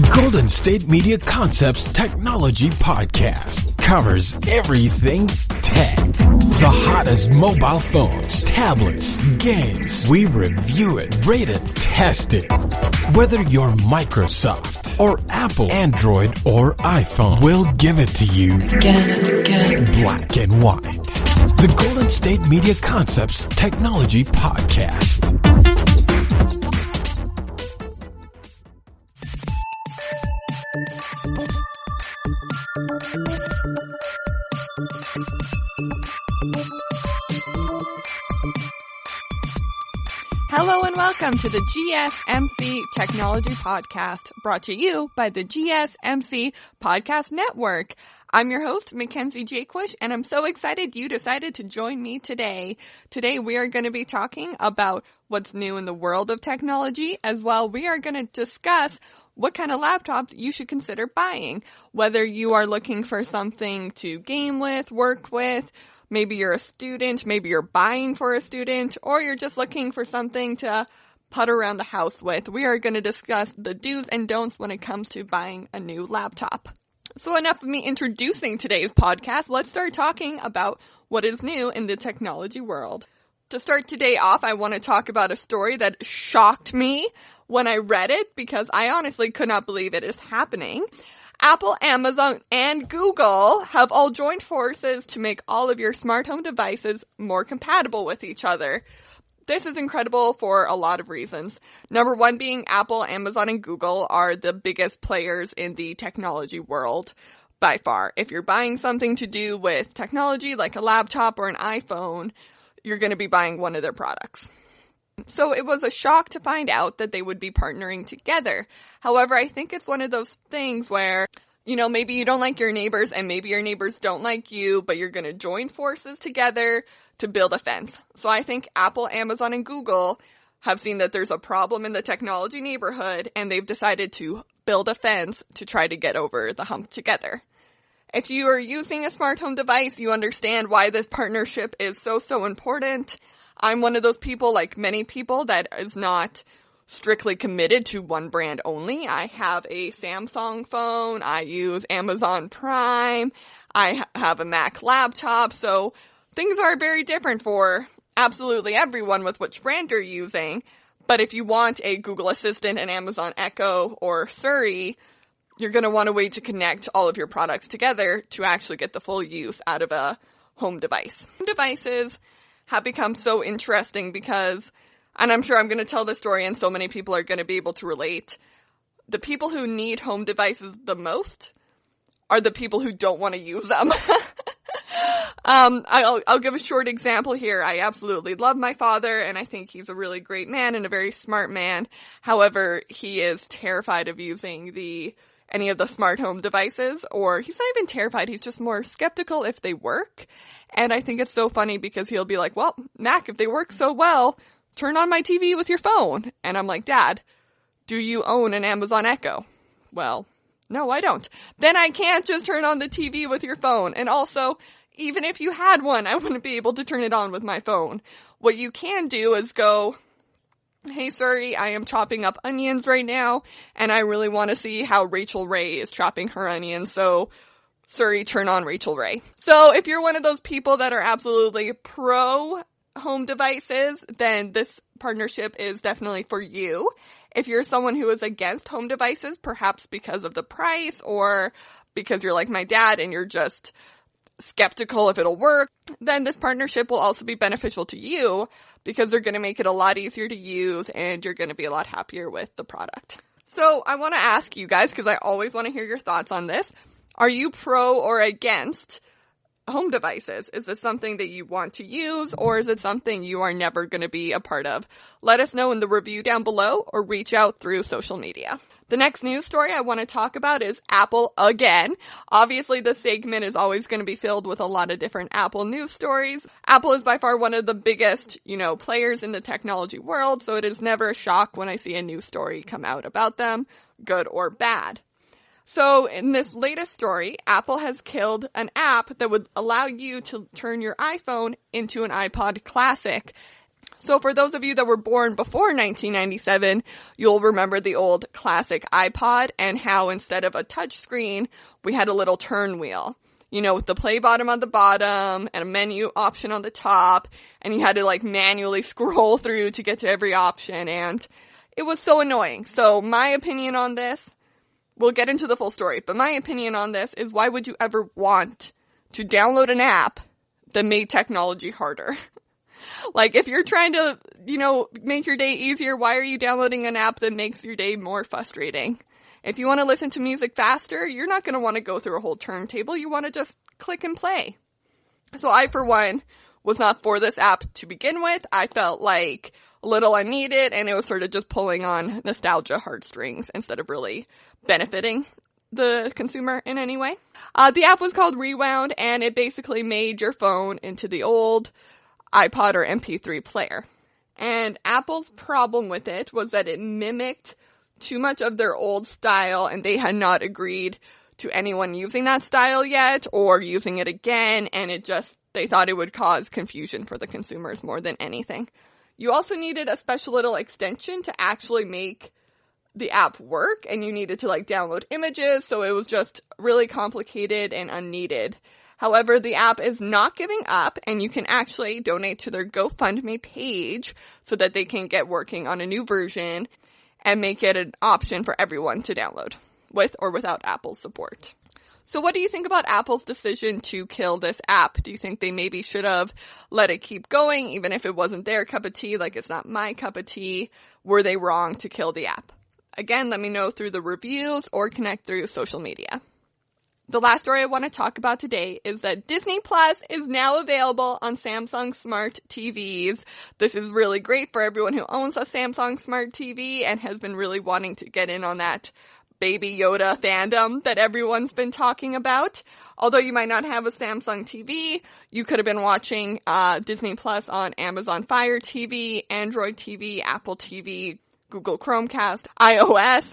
Golden State Media Concepts Technology Podcast covers everything tech. The hottest mobile phones, tablets, games. We review it, rate it, test it. Whether you're Microsoft or Apple, Android or iPhone, we'll give it to you again and again. Black and white. The Golden State Media Concepts Technology Podcast. Hello and welcome to the GSMC Technology Podcast, brought to you by the GSMC Podcast Network. I'm your host, Mackenzie Jaquish, and I'm so excited you decided to join me today. Today we are going to be talking about what's new in the world of technology, as well we are going to discuss what kind of laptops you should consider buying, whether you are looking for something to game with, work with. Maybe you're a student, maybe you're buying for a student, or you're just looking for something to putter around the house with. We are going to discuss the do's and don'ts when it comes to buying a new laptop. So enough of me introducing today's podcast. Let's start talking about what is new in the technology world. To start today off, I want to talk about a story that shocked me when I read it because I honestly could not believe it is happening. Apple, Amazon, and Google have all joined forces to make all of your smart home devices more compatible with each other. This is incredible for a lot of reasons. Number one being Apple, Amazon, and Google are the biggest players in the technology world by far. If you're buying something to do with technology like a laptop or an iPhone, you're going to be buying one of their products. So it was a shock to find out that they would be partnering together. However, I think it's one of those things where, maybe you don't like your neighbors and maybe your neighbors don't like you, but you're going to join forces together to build a fence. So I think Apple, Amazon, and Google have seen that there's a problem in the technology neighborhood and they've decided to build a fence to try to get over the hump together. If you are using a smart home device, you understand why this partnership is so important. I'm one of those people, like many people, that is not strictly committed to one brand only. I have a Samsung phone. I use Amazon Prime. I have a Mac laptop. So things are very different for absolutely everyone with which brand you're using. But if you want a Google Assistant, an Amazon Echo, or Siri, you're going to want a way to connect all of your products together to actually get the full use out of a home device. Home devices have become so interesting because, and I'm sure I'm going to tell this story and so many people are going to be able to relate, the people who need home devices the most are the people who don't want to use them. I'll give a short example here. I absolutely love my father and I think he's a really great man and a very smart man. However, he is terrified of using any of the smart home devices, or he's not even terrified, he's just more skeptical if they work. And I think it's so funny because he'll be like, well, Mac, if they work so well, turn on my TV with your phone. And I'm like, Dad, do you own an Amazon Echo? Well, no, I don't. Then I can't just turn on the TV with your phone. And also, even if you had one, I wouldn't be able to turn it on with my phone. What you can do is go, hey Siri, I am chopping up onions right now, and I really want to see how Rachel Ray is chopping her onions, so Siri, turn on Rachel Ray. So if you're one of those people that are absolutely pro home devices, then this partnership is definitely for you. If you're someone who is against home devices, perhaps because of the price, or because you're like my dad and you're just skeptical if it'll work, then this partnership will also be beneficial to you because they're going to make it a lot easier to use and you're going to be a lot happier with the product. So I want to ask you guys, because I always want to hear your thoughts on this. Are you pro or against home devices? Is this something that you want to use, or is it something you are never going to be a part of? Let us know in the review down below or reach out through social media. The next news story I want to talk about is Apple again. Obviously, this segment is always going to be filled with a lot of different Apple news stories. Apple is by far one of the biggest, players in the technology world, so it is never a shock when I see a news story come out about them, good or bad. So in this latest story, Apple has killed an app that would allow you to turn your iPhone into an iPod Classic. So for those of you that were born before 1997, you'll remember the old classic iPod and how instead of a touch screen, we had a little turn wheel. You know, with the play button on the bottom and a menu option on the top, and you had to like manually scroll through to get to every option, and it was so annoying. So my opinion on this, we'll get into the full story, but my opinion on this is, why would you ever want to download an app that made technology harder? Like, if you're trying to, make your day easier, why are you downloading an app that makes your day more frustrating? If you want to listen to music faster, you're not going to want to go through a whole turntable. You want to just click and play. So I, for one, was not for this app to begin with. I felt like a little unneeded, and it was sort of just pulling on nostalgia heartstrings instead of really benefiting the consumer in any way. The app was called Rewound, and it basically made your phone into the old iPod or MP3 player. And Apple's problem with it was that it mimicked too much of their old style, and they had not agreed to anyone using that style yet or using it again, and they thought it would cause confusion for the consumers more than anything. You also needed a special little extension to actually make the app work, and you needed to download images, so it was just really complicated and unneeded. However, the app is not giving up, and you can actually donate to their GoFundMe page so that they can get working on a new version and make it an option for everyone to download, with or without Apple's support. So what do you think about Apple's decision to kill this app? Do you think they maybe should have let it keep going, even if it wasn't their cup of tea, like it's not my cup of tea? Were they wrong to kill the app? Again, let me know through the reviews or connect through social media. The last story I want to talk about today is that Disney Plus is now available on Samsung Smart TVs. This is really great for everyone who owns a Samsung Smart TV and has been really wanting to get in on that Baby Yoda fandom that everyone's been talking about. Although you might not have a Samsung TV, you could have been watching Disney Plus on Amazon Fire TV, Android TV, Apple TV, Google Chromecast, iOS,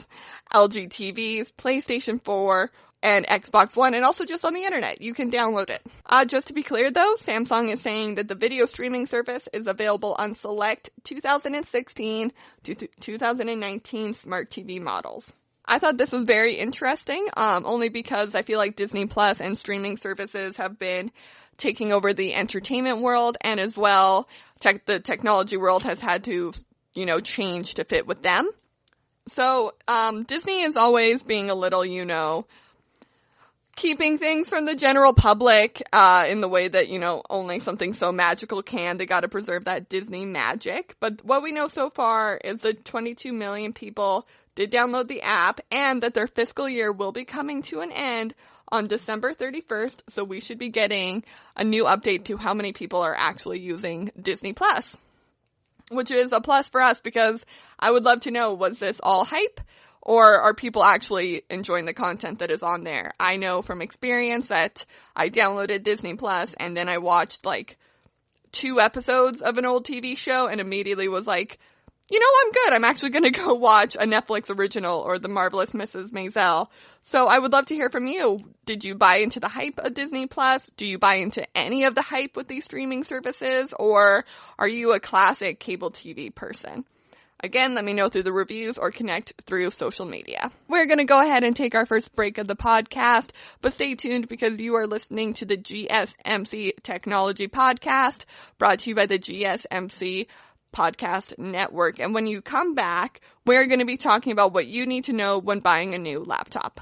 LG TVs, PlayStation 4, and Xbox One, and also just on the internet. You can download it. Just to be clear though, Samsung is saying that the video streaming service is available on select 2016 to 2019 smart TV models. I thought this was very interesting, only because I feel like Disney Plus and streaming services have been taking over the entertainment world, and as well, the technology world has had to, change to fit with them. So, Disney is always being a little, keeping things from the general public, in the way that, only something so magical can. They gotta preserve that Disney magic. But what we know so far is that 22 million people did download the app, and that their fiscal year will be coming to an end on December 31st, so we should be getting a new update to how many people are actually using Disney Plus. Which is a plus for us, because I would love to know, was this all hype? Or are people actually enjoying the content that is on there? I know from experience that I downloaded Disney Plus and then I watched 2 episodes of an old TV show and immediately was like, I'm good. I'm actually going to go watch a Netflix original or The Marvelous Mrs. Maisel. So I would love to hear from you. Did you buy into the hype of Disney Plus? Do you buy into any of the hype with these streaming services? Or are you a classic cable TV person? Again, let me know through the reviews or connect through social media. We're going to go ahead and take our first break of the podcast, but stay tuned because you are listening to the GSMC Technology Podcast, brought to you by the GSMC Podcast Network. And when you come back, we're going to be talking about what you need to know when buying a new laptop.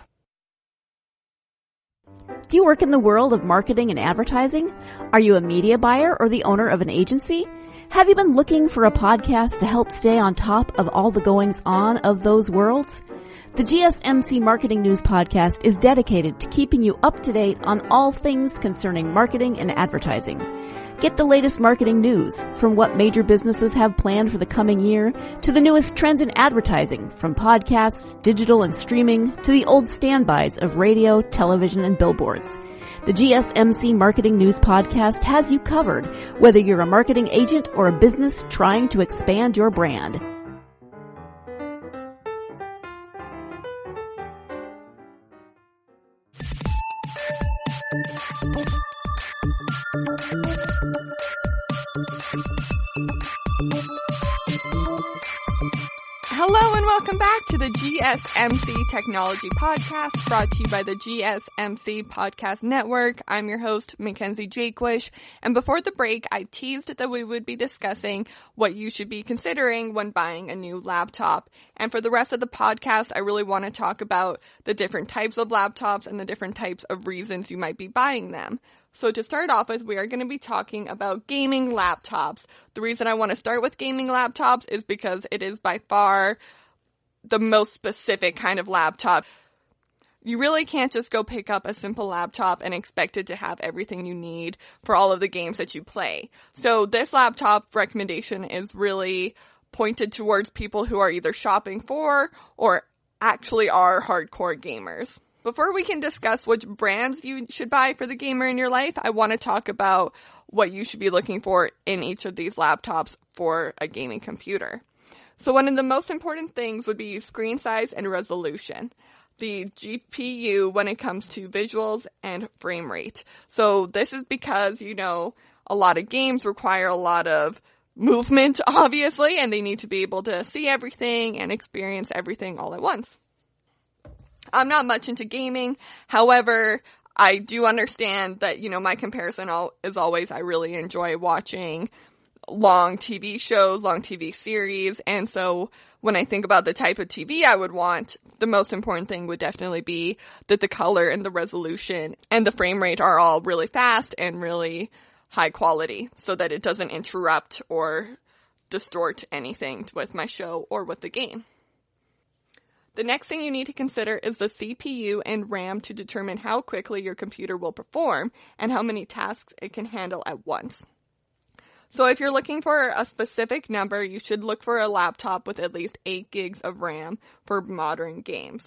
Do you work in the world of marketing and advertising? Are you a media buyer or the owner of an agency? Have you been looking for a podcast to help stay on top of all the goings-on of those worlds? The GSMC Marketing News Podcast is dedicated to keeping you up to date on all things concerning marketing and advertising. Get the latest marketing news, from what major businesses have planned for the coming year, to the newest trends in advertising, from podcasts, digital and streaming, to the old standbys of radio, television, and billboards. The GSMC Marketing News Podcast has you covered, whether you're a marketing agent or a business trying to expand your brand. the GSMC Technology Podcast, brought to you by the GSMC Podcast Network. I'm your host, Mackenzie Jaquish, and before the break, I teased that we would be discussing what you should be considering when buying a new laptop. And for the rest of the podcast, I really want to talk about the different types of laptops and the different types of reasons you might be buying them. So to start off with, we are going to be talking about gaming laptops. The reason I want to start with gaming laptops is because it is by far the most specific kind of laptop. You really can't just go pick up a simple laptop and expect it to have everything you need for all of the games that you play. So this laptop recommendation is really pointed towards people who are either shopping for or actually are hardcore gamers. Before we can discuss which brands you should buy for the gamer in your life, I want to talk about what you should be looking for in each of these laptops for a gaming computer. So one of the most important things would be screen size and resolution. The GPU when it comes to visuals and frame rate. So this is because, a lot of games require a lot of movement, obviously, and they need to be able to see everything and experience everything all at once. I'm not much into gaming. However, I do understand that, my comparison is always I really enjoy watching long TV shows, long TV series. And so when I think about the type of TV I would want, the most important thing would definitely be that the color and the resolution and the frame rate are all really fast and really high quality so that it doesn't interrupt or distort anything with my show or with the game. The next thing you need to consider is the CPU and RAM to determine how quickly your computer will perform and how many tasks it can handle at once. So if you're looking for a specific number, you should look for a laptop with at least 8 gigs of RAM for modern games.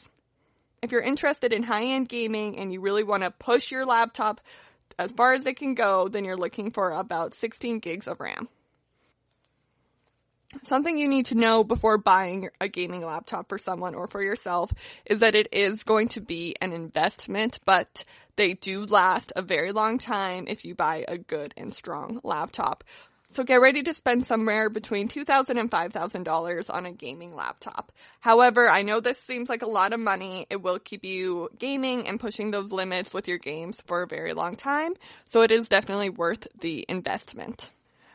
If you're interested in high-end gaming and you really want to push your laptop as far as it can go, then you're looking for about 16 gigs of RAM. Something you need to know before buying a gaming laptop for someone or for yourself is that it is going to be an investment, but they do last a very long time if you buy a good and strong laptop. So get ready to spend somewhere between $2,000 and $5,000 on a gaming laptop. However, I know this seems like a lot of money. It will keep you gaming and pushing those limits with your games for a very long time, so it is definitely worth the investment.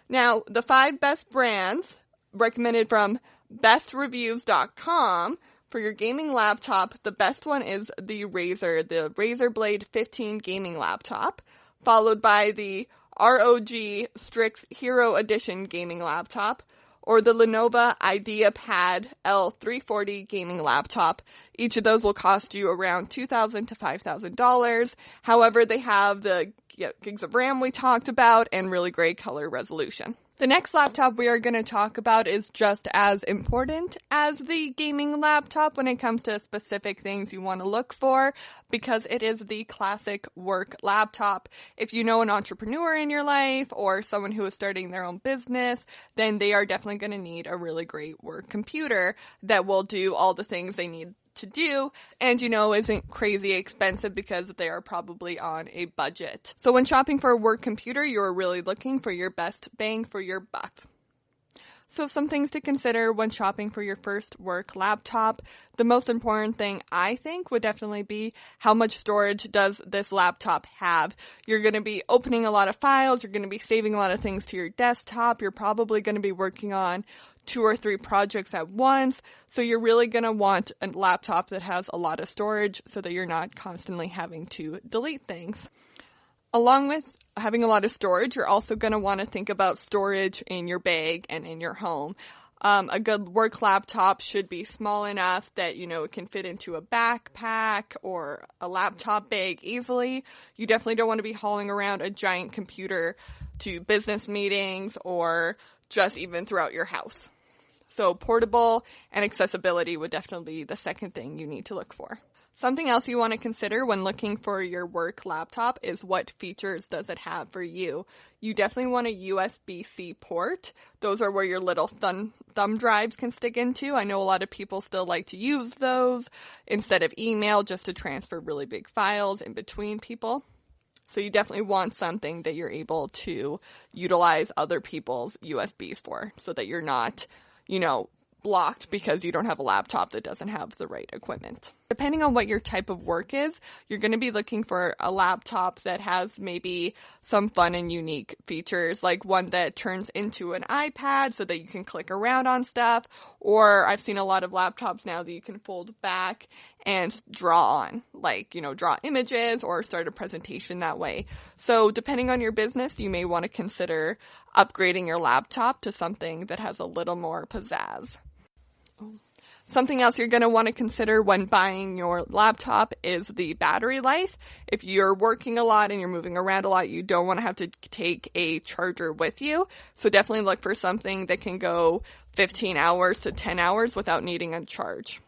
Now, the 5 best brands recommended from bestreviews.com for your gaming laptop. The best one is the Razer Blade 15 gaming laptop, followed by the ROG Strix Hero Edition gaming laptop, or the Lenovo IdeaPad L340 gaming laptop. Each of those will cost you around $2,000 to $5,000. However, they have the gigs of RAM we talked about and really great color resolution. The next laptop we are going to talk about is just as important as the gaming laptop when it comes to specific things you want to look for, because it is the classic work laptop. If you know an entrepreneur in your life or someone who is starting their own business, then they are definitely going to need a really great work computer that will do all the things they need to do and isn't crazy expensive because they are probably on a budget. So when shopping for a work computer, you're really looking for your best bang for your buck. So some things to consider when shopping for your first work laptop. The most important thing I think would definitely be how much storage does this laptop have. You're going to be opening a lot of files, you're going to be saving a lot of things to your desktop, you're probably going to be working on 2 or 3 projects at once, so you're really going to want a laptop that has a lot of storage so that you're not constantly having to delete things. Along with having a lot of storage, you're also going to want to think about storage in your bag and in your home. A good work laptop should be small enough that, it can fit into a backpack or a laptop bag easily. You definitely don't want to be hauling around a giant computer to business meetings or just even throughout your house. So portable and accessibility would definitely be the second thing you need to look for. Something else you want to consider when looking for your work laptop is what features does it have for you. You definitely want a USB-C port. Those are where your little thumb drives can stick into. I know a lot of people still like to use those instead of email just to transfer really big files in between people. So you definitely want something that you're able to utilize other people's USBs for so that you're not, blocked because you don't have a laptop that doesn't have the right equipment. Depending on what your type of work is, you're going to be looking for a laptop that has maybe some fun and unique features, like one that turns into an iPad so that you can click around on stuff, or I've seen a lot of laptops now that you can fold back and draw on, like, draw images or start a presentation that way. So depending on your business, you may want to consider upgrading your laptop to something that has a little more pizzazz. Something else you're going to want to consider when buying your laptop is the battery life. If you're working a lot and you're moving around a lot, you don't want to have to take a charger with you. So definitely look for something that can go 15 hours to 10 hours without needing a charge.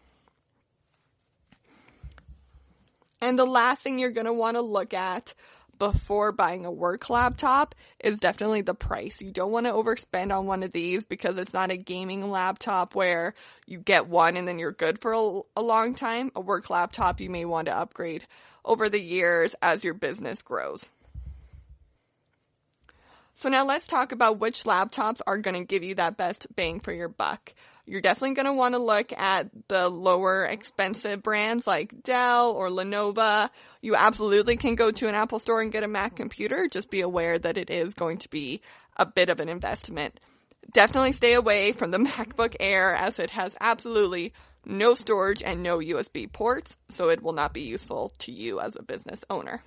And the last thing you're going to want to look at before buying a work laptop is definitely the price. You don't want to overspend on one of these because it's not a gaming laptop where you get one and then you're good for a long time. A work laptop you may want to upgrade over the years as your business grows. So now let's talk about which laptops are going to give you that best bang for your buck. You're definitely going to want to look at the lower expensive brands like Dell or Lenovo. You absolutely can go to an Apple store and get a Mac computer. Just be aware that it is going to be a bit of an investment. Definitely stay away from the MacBook Air as it has absolutely no storage and no USB ports, so it will not be useful to you as a business owner.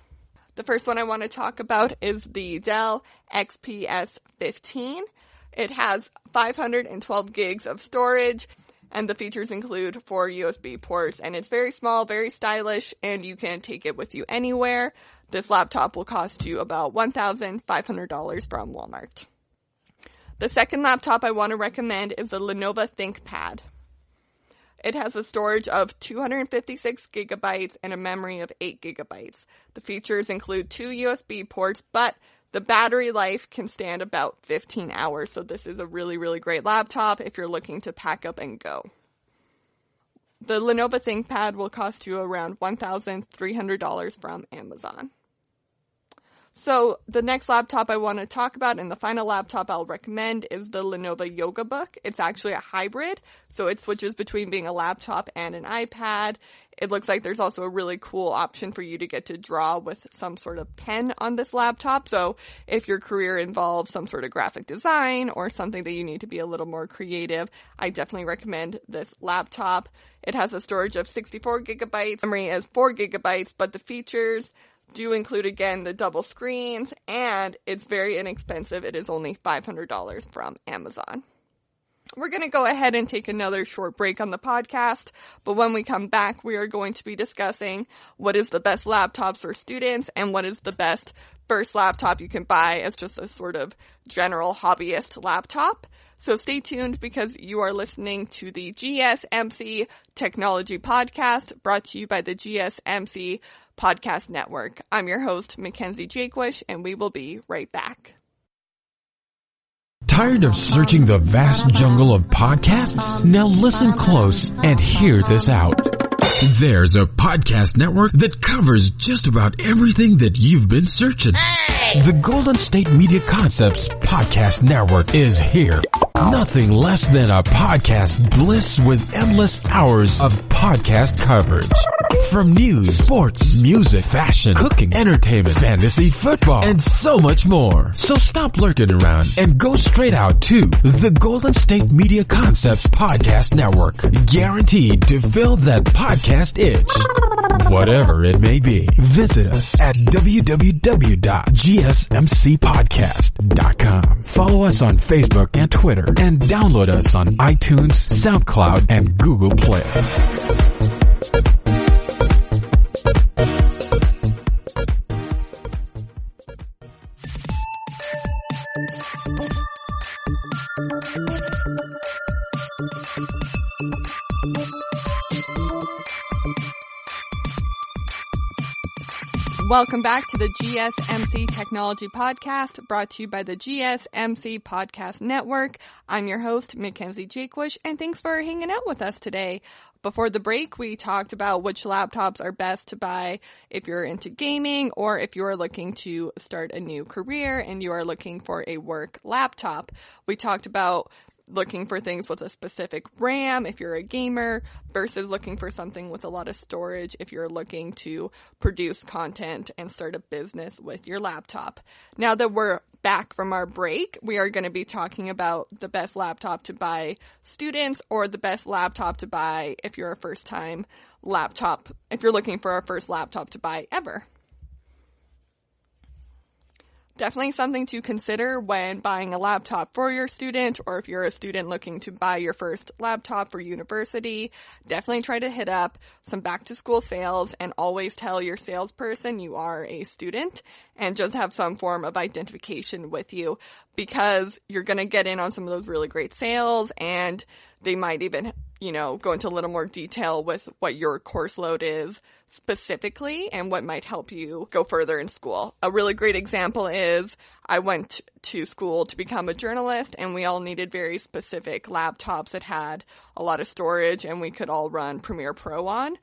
The first one I want to talk about is the Dell XPS 15. It has 512 gigs of storage, and the features include 4 USB ports, and it's very small, very stylish, and you can take it with you anywhere. This laptop will cost you about $1,500 from Walmart. The second laptop I want to recommend is the Lenovo ThinkPad. It has a storage of 256 gigabytes and a memory of 8 gigabytes. The features include 2 USB ports, but the battery life can stand about 15 hours, so this is a really, really great laptop if you're looking to pack up and go. The Lenovo ThinkPad will cost you around $1,300 from Amazon. So the next laptop I want to talk about and the final laptop I'll recommend is the Lenovo YogaBook. It's actually a hybrid, so it switches between being a laptop and an iPad. It looks like there's also a really cool option for you to get to draw with some sort of pen on this laptop. So if your career involves some sort of graphic design or something that you need to be a little more creative, I definitely recommend this laptop. It has a storage of 64 gigabytes, memory is 4 gigabytes, but the features do include, again, the double screens, and it's very inexpensive. It is only $500 from Amazon. We're going to go ahead and take another short break on the podcast, but when we come back, we are going to be discussing what is the best laptops for students and what is the best first laptop you can buy as just a sort of general hobbyist laptop. So stay tuned because you are listening to the GSMC Technology Podcast brought to you by the GSMC Podcast Network. I'm your host, Mackenzie Jakewish, and we will be right back. Tired of searching the vast jungle of podcasts? Now listen close and hear this out. There's a podcast network that covers just about everything that you've been searching. Hey! The Golden State Media Concepts Podcast Network is here. Nothing less than a podcast bliss with endless hours of podcast coverage. From news, sports, music, fashion, cooking, entertainment, fantasy, football, and so much more. So stop lurking around and go straight out to the Golden State Media Concepts Podcast Network. Guaranteed to fill that podcast itch. Whatever it may be. Visit us at www.gsmcpodcast.com. Follow us on Facebook and Twitter and download us on iTunes, SoundCloud, and Google Play. Welcome back to the GSMC Technology Podcast, brought to you by the GSMC Podcast Network. I'm your host, Mackenzie Jakewish, and thanks for hanging out with us today. Before the break, we talked about which laptops are best to buy if you're into gaming or if you are looking to start a new career and you are looking for a work laptop. We talked about looking for things with a specific RAM if you're a gamer versus looking for something with a lot of storage if you're looking to produce content and start a business with your laptop. Now that we're back from our break, we are going to be talking about the best laptop to buy students or the best laptop to buy if you're if you're looking for a first laptop to buy ever. Definitely something to consider when buying a laptop for your student, or if you're a student looking to buy your first laptop for university. Definitely try to hit up some back-to-school sales and always tell your salesperson you are a student and just have some form of identification with you, because you're going to get in on some of those really great sales, and they might even, go into a little more detail with what your course load is specifically and what might help you go further in school. A really great example is I went to school to become a journalist, and we all needed very specific laptops that had a lot of storage and we could all run Premiere Pro on,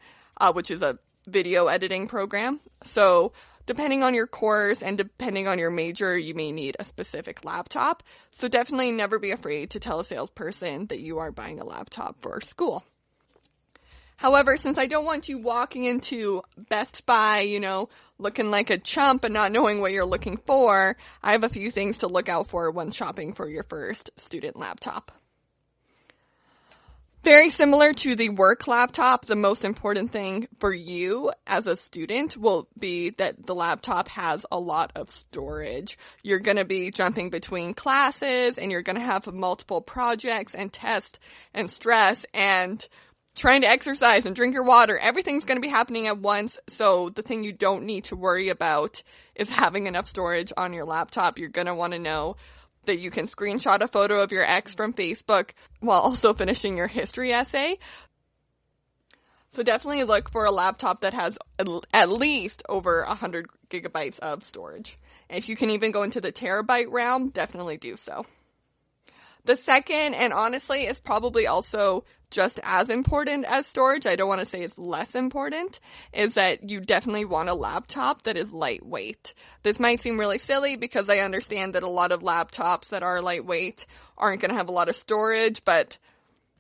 which is a video editing program. So depending on your course and depending on your major, you may need a specific laptop. So definitely never be afraid to tell a salesperson that you are buying a laptop for school. However, since I don't want you walking into Best Buy, looking like a chump and not knowing what you're looking for, I have a few things to look out for when shopping for your first student laptop. Very similar to the work laptop, the most important thing for you as a student will be that the laptop has a lot of storage. You're going to be jumping between classes, and you're going to have multiple projects and tests and stress and trying to exercise and drink your water. Everything's going to be happening at once. So the thing you don't need to worry about is having enough storage on your laptop. You're going to want to know that you can screenshot a photo of your ex from Facebook while also finishing your history essay. So definitely look for a laptop that has at least over 100 gigabytes of storage. And if you can even go into the terabyte realm, definitely do so. The second, and honestly, is probably also just as important as storage, I don't want to say it's less important, is that you definitely want a laptop that is lightweight. This might seem really silly because I understand that a lot of laptops that are lightweight aren't going to have a lot of storage, but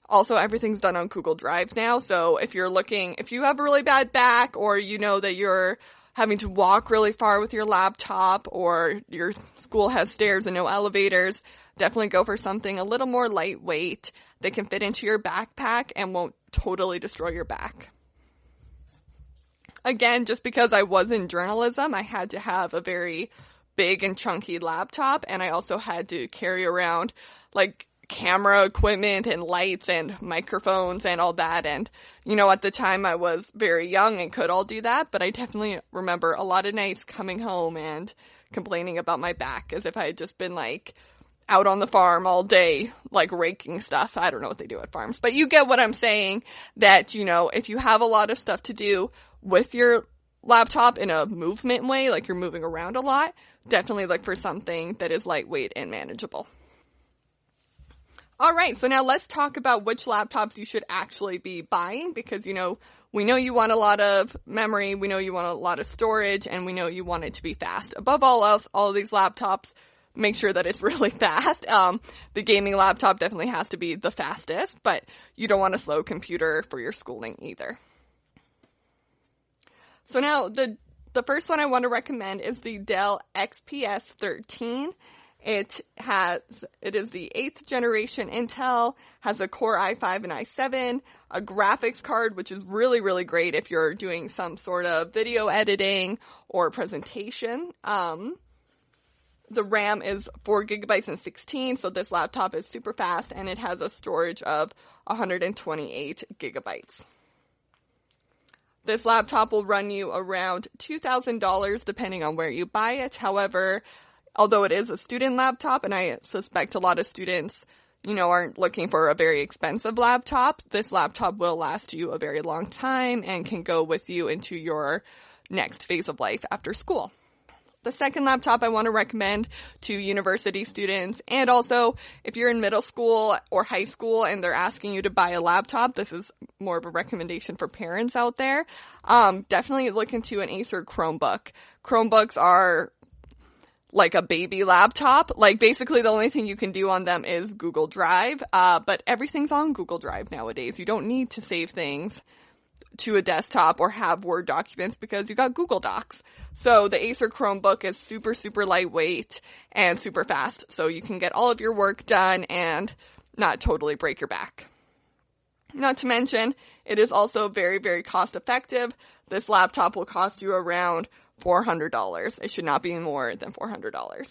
also everything's done on Google Drive now. So if you have a really bad back, or you know that you're having to walk really far with your laptop, or your school has stairs and no elevators, definitely go for something a little more lightweight that can fit into your backpack and won't totally destroy your back. Again, just because I was in journalism, I had to have a very big and chunky laptop, and I also had to carry around camera equipment and lights and microphones and all that. And, at the time I was very young and could all do that, but I definitely remember a lot of nights coming home and complaining about my back as if I had just been out on the farm all day, raking stuff. I don't know what they do at farms, but you get what I'm saying, that, if you have a lot of stuff to do with your laptop in a movement way, like you're moving around a lot, definitely look for something that is lightweight and manageable. All right, so now let's talk about which laptops you should actually be buying, because, we know you want a lot of memory, we know you want a lot of storage, and we know you want it to be fast. Above all else, all of these laptops, make sure that it's really fast. The gaming laptop definitely has to be the fastest, but you don't want a slow computer for your schooling either. So now, the first one I want to recommend is the Dell XPS 13. It is the 8th generation Intel, has a Core i5 and i7, a graphics card, which is really, really great if you're doing some sort of video editing or presentation. The RAM is 4 gigabytes and 16, so this laptop is super fast, and it has a storage of 128 gigabytes. This laptop will run you around $2,000 depending on where you buy it. However, although it is a student laptop, and I suspect a lot of students, aren't looking for a very expensive laptop, this laptop will last you a very long time and can go with you into your next phase of life after school. The second laptop I want to recommend to university students, and also if you're in middle school or high school and they're asking you to buy a laptop, this is more of a recommendation for parents out there. Definitely look into an Acer Chromebook. Chromebooks are like a baby laptop. Like basically the only thing you can do on them is Google Drive, but everything's on Google Drive nowadays. You don't need to save things to a desktop or have Word documents because you got Google Docs. So the Acer Chromebook is super, super lightweight and super fast. So you can get all of your work done and not totally break your back. Not to mention, it is also very, very cost effective. This laptop will cost you around $400. It should not be more than $400.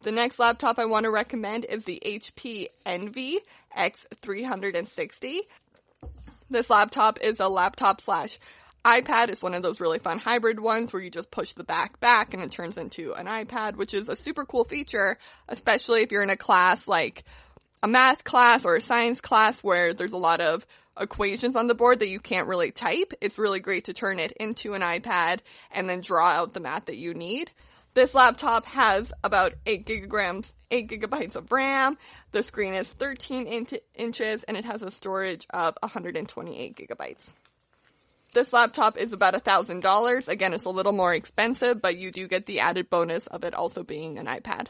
The next laptop I want to recommend is the HP Envy X360. This laptop is a laptop / iPad. It's one of those really fun hybrid ones where you just push the back and it turns into an iPad, which is a super cool feature, especially if you're in a class like a math class or a science class where there's a lot of equations on the board that you can't really type. It's really great to turn it into an iPad and then draw out the math that you need. This laptop has about 8 gigabytes of RAM. The screen is 13 inches and it has a storage of 128 gigabytes. This laptop is about $1,000. Again, it's a little more expensive, but you do get the added bonus of it also being an iPad.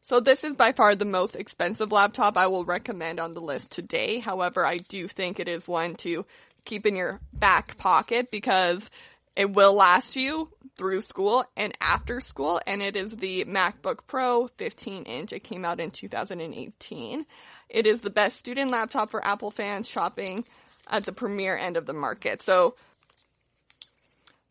So this is by far the most expensive laptop I will recommend on the list today. However, I do think it is one to keep in your back pocket because it will last you through school and after school. And it is the MacBook Pro 15-inch. It came out in 2018. It is the best student laptop for Apple fans shopping at the premier end of the market. So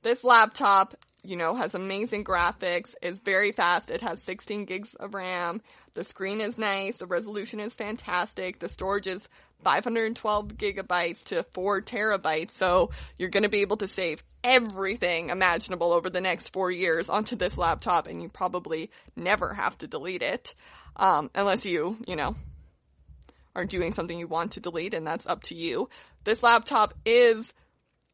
this laptop, has amazing graphics, is very fast. It has 16 gigs of RAM. The screen is nice. The resolution is fantastic. The storage is 512 gigabytes to 4 terabytes. So you're going to be able to save everything imaginable over the next 4 years onto this laptop, and you probably never have to delete it. Unless you are doing something you want to delete, and that's up to you. This laptop is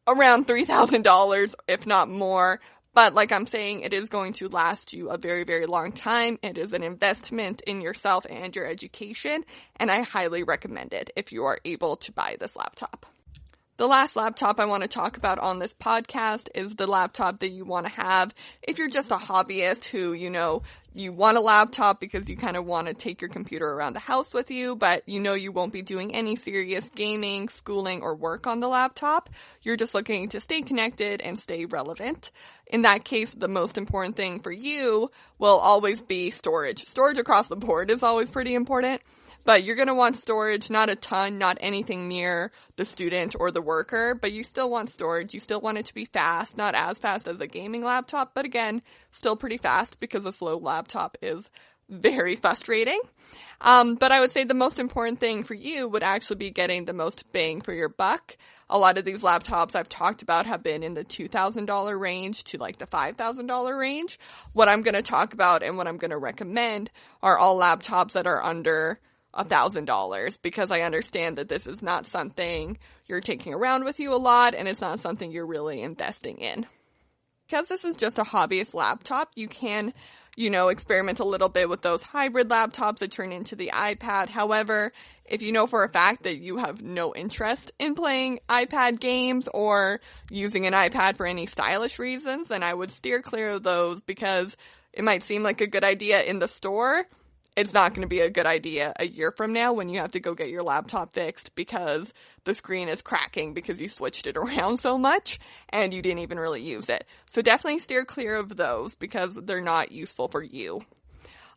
around $3,000, if not more. But like I'm saying, it is going to last you a very, very long time. It is an investment in yourself and your education, and I highly recommend it if you are able to buy this laptop. The last laptop I want to talk about on this podcast is the laptop that you want to have if you're just a hobbyist who, you want a laptop because you kind of want to take your computer around the house with you, but you won't be doing any serious gaming, schooling, or work on the laptop. You're just looking to stay connected and stay relevant. In that case, the most important thing for you will always be storage. Storage across the board is always pretty important. But you're going to want storage, not a ton, not anything near the student or the worker, but you still want storage. You still want it to be fast, not as fast as a gaming laptop, but again, still pretty fast because a slow laptop is very frustrating. But I would say the most important thing for you would actually be getting the most bang for your buck. A lot of these laptops I've talked about have been in the $2,000 range to like the $5,000 range. What I'm going to talk about and what I'm going to recommend are all laptops that are under $1,000 because I understand that this is not something you're taking around with you a lot and it's not something you're really investing in. Because this is just a hobbyist laptop, you can, experiment a little bit with those hybrid laptops that turn into the iPad. However, if you know for a fact that you have no interest in playing iPad games or using an iPad for any stylish reasons, then I would steer clear of those because it might seem like a good idea in the store. It's not going to be a good idea a year from now when you have to go get your laptop fixed because the screen is cracking because you switched it around so much and you didn't even really use it. So definitely steer clear of those because they're not useful for you.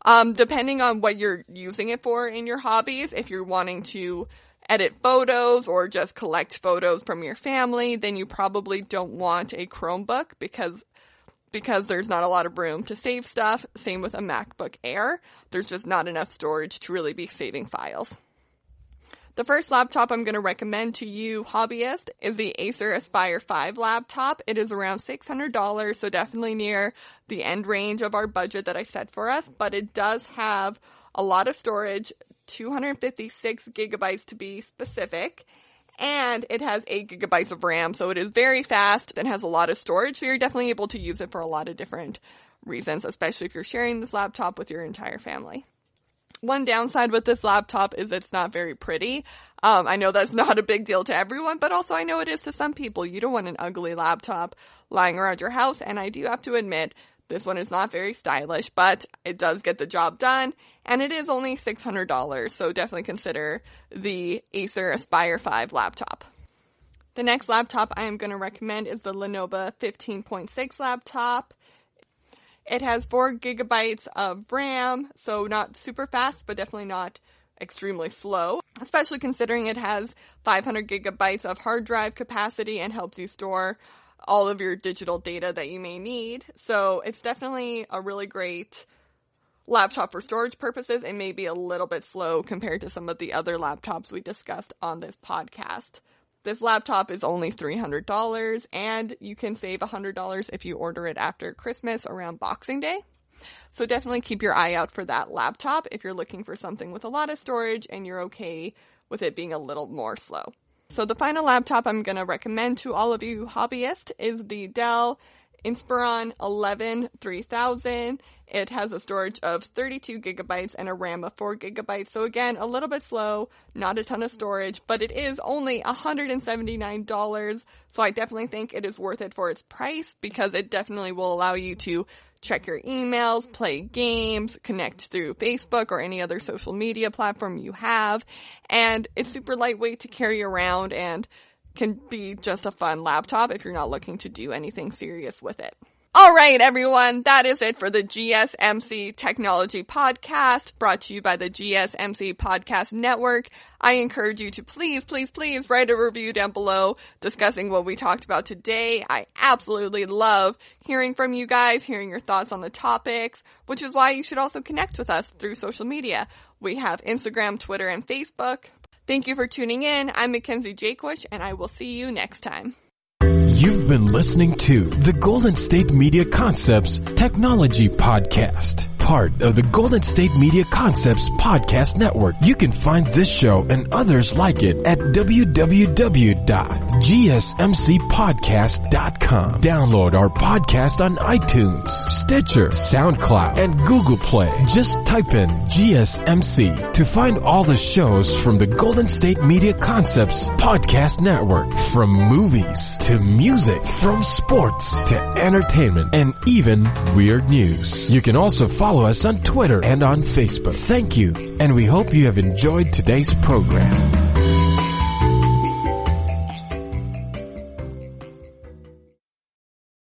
Depending on what you're using it for in your hobbies, if you're wanting to edit photos or just collect photos from your family, then you probably don't want a Chromebook because there's not a lot of room to save stuff. Same with a MacBook Air. There's just not enough storage to really be saving files. The first laptop I'm going to recommend to you, hobbyist, is the Acer Aspire 5 laptop. It is around $600, so definitely near the end range of our budget that I set for us, but it does have a lot of storage, 256 gigabytes to be specific, and it has 8 gigabytes of RAM, so it is very fast and has a lot of storage, so you're definitely able to use it for a lot of different reasons, especially if you're sharing this laptop with your entire family. One downside with this laptop is it's not very pretty. I know that's not a big deal to everyone, but also I know it is to some people. You don't want an ugly laptop lying around your house, and I do have to admit, This one is not very stylish, but it does get the job done, and it is only $600, so definitely consider the Acer Aspire 5 laptop. The next laptop I am going to recommend is the Lenovo 15.6 laptop. It has 4 gigabytes of RAM, so not super fast, but definitely not extremely slow, especially considering it has 500 gigabytes of hard drive capacity and helps you store all of your digital data that you may need. So it's definitely a really great laptop for storage purposes. It may be a little bit slow compared to some of the other laptops we discussed on this podcast. This laptop is only $300, and you can save $100 if you order it after Christmas around Boxing Day. So definitely keep your eye out for that laptop if you're looking for something with a lot of storage and you're okay with it being a little more slow. So the final laptop I'm going to recommend to all of you hobbyists is the Dell Inspiron 11 3000. It has a storage of 32 gigabytes and a RAM of 4 gigabytes. So again, a little bit slow, not a ton of storage, but it is only $179. So I definitely think it is worth it for its price because it definitely will allow you to check your emails, play games, connect through Facebook or any other social media platform you have. And it's super lightweight to carry around and can be just a fun laptop if you're not looking to do anything serious with it. All right, everyone, that is it for the GSMC Technology Podcast, brought to you by the GSMC Podcast Network. I encourage you to please write a review down below discussing what we talked about today. I absolutely love hearing from you guys, hearing your thoughts on the topics, which is why you should also connect with us through social media. We have Instagram, Twitter, and Facebook. Thank you for tuning in. I'm Mackenzie Jaquish, and I will see you next time. You've been listening to the Golden State Media Concepts Technology Podcast, part of the Golden State Media Concepts Podcast Network. You can find this show and others like it at www.gsmcpodcast.com. Download our podcast on iTunes, Stitcher, SoundCloud, and Google Play. Just type in GSMC to find all the shows from the Golden State Media Concepts Podcast Network, from movies to music, from sports to entertainment, and even weird news. You can also follow us on Twitter and on Facebook. Thank you, and we hope you have enjoyed today's program.